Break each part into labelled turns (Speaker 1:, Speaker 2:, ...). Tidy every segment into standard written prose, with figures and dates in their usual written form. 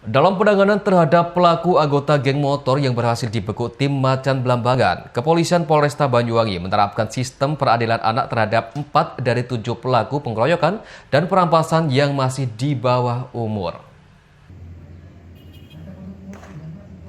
Speaker 1: Dalam penanganan terhadap pelaku anggota geng motor yang berhasil dibekuk tim Macan Blambangan, Kepolisian Polresta Banyuwangi menerapkan sistem peradilan anak terhadap 4 dari 7 pelaku pengeroyokan dan perampasan yang masih di bawah umur.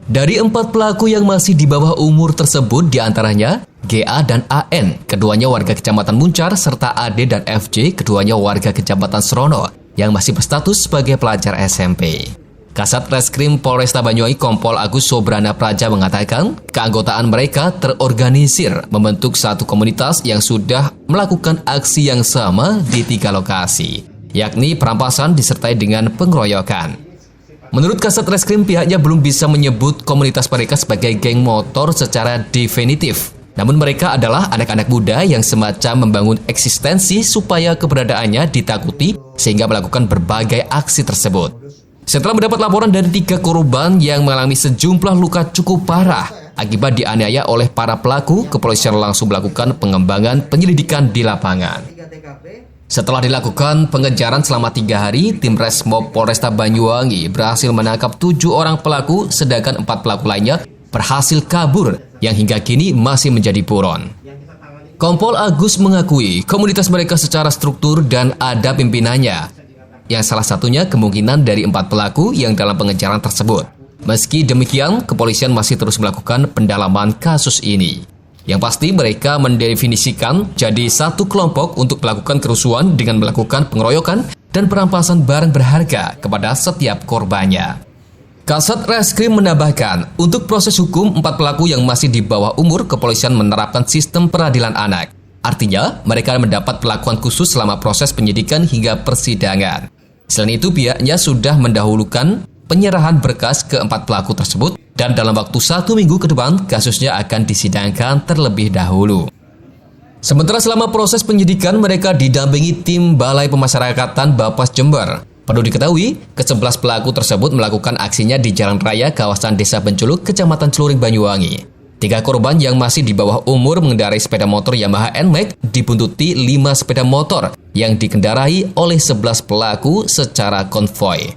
Speaker 1: Dari 4 pelaku yang masih di bawah umur tersebut diantaranya GA dan AN, keduanya warga Kecamatan Muncar, serta AD dan FJ, keduanya warga Kecamatan Serono, yang masih berstatus sebagai pelajar SMP. Kasat Reskrim Polresta Banyuwangi Kompol Agus Sobrana Praja mengatakan, keanggotaan mereka terorganisir membentuk satu komunitas yang sudah melakukan aksi yang sama di 3 lokasi, yakni perampasan disertai dengan pengeroyokan. Menurut Kasat Reskrim, pihaknya belum bisa menyebut komunitas mereka sebagai geng motor secara definitif. Namun mereka adalah anak-anak muda yang semacam membangun eksistensi supaya keberadaannya ditakuti sehingga melakukan berbagai aksi tersebut. Setelah mendapat laporan dari 3 korban yang mengalami sejumlah luka cukup parah akibat dianiaya oleh para pelaku, kepolisian langsung melakukan pengembangan penyelidikan di lapangan. Setelah dilakukan pengejaran selama 3 hari, tim Resmob Polresta Banyuwangi berhasil menangkap 7 orang pelaku, sedangkan 4 pelaku lainnya berhasil kabur yang hingga kini masih menjadi buron. Kompol Agus mengakui komunitas mereka secara struktur dan ada pimpinannya, yang salah satunya kemungkinan dari 4 pelaku yang dalam pengejaran tersebut. Meski demikian, kepolisian masih terus melakukan pendalaman kasus ini. Yang pasti mereka mendefinisikan jadi satu kelompok untuk melakukan kerusuhan dengan melakukan pengeroyokan dan perampasan barang berharga kepada setiap korbannya. Kasat Reskrim menambahkan, untuk proses hukum 4 pelaku yang masih di bawah umur, kepolisian menerapkan sistem peradilan anak. Artinya, mereka mendapat perlakuan khusus selama proses penyidikan hingga persidangan. Selain itu, pihaknya sudah mendahulukan penyerahan berkas ke 4 pelaku tersebut dan dalam waktu 1 minggu ke depan, kasusnya akan disidangkan terlebih dahulu. Sementara selama proses penyidikan, mereka didampingi tim Balai Pemasyarakatan Bapas Jember. Perlu diketahui, ke-11 pelaku tersebut melakukan aksinya di jalan raya kawasan Desa Benculuk, Kecamatan Celuring, Banyuwangi. 3 korban yang masih di bawah umur mengendarai sepeda motor Yamaha NMAX dibuntuti 5 sepeda motor yang dikendarai oleh 11 pelaku secara konvoi.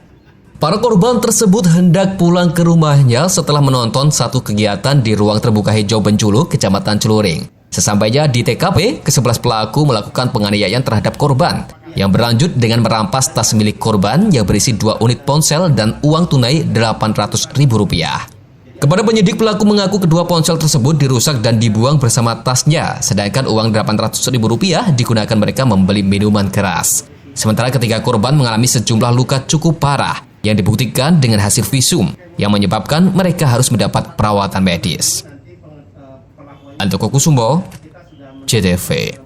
Speaker 1: Para korban tersebut hendak pulang ke rumahnya setelah menonton satu kegiatan di ruang terbuka hijau Benculuk, Kecamatan Celuring. Sesampainya di TKP, ke-11 pelaku melakukan penganiayaan terhadap korban yang berlanjut dengan merampas tas milik korban yang berisi 2 unit ponsel dan uang tunai Rp800.000. Kepada penyidik, pelaku mengaku kedua ponsel tersebut dirusak dan dibuang bersama tasnya, sedangkan uang Rp800.000 digunakan mereka membeli minuman keras. Sementara ketiga korban mengalami sejumlah luka cukup parah yang dibuktikan dengan hasil visum yang menyebabkan mereka harus mendapat perawatan medis. Andoko Kusumo, JTV.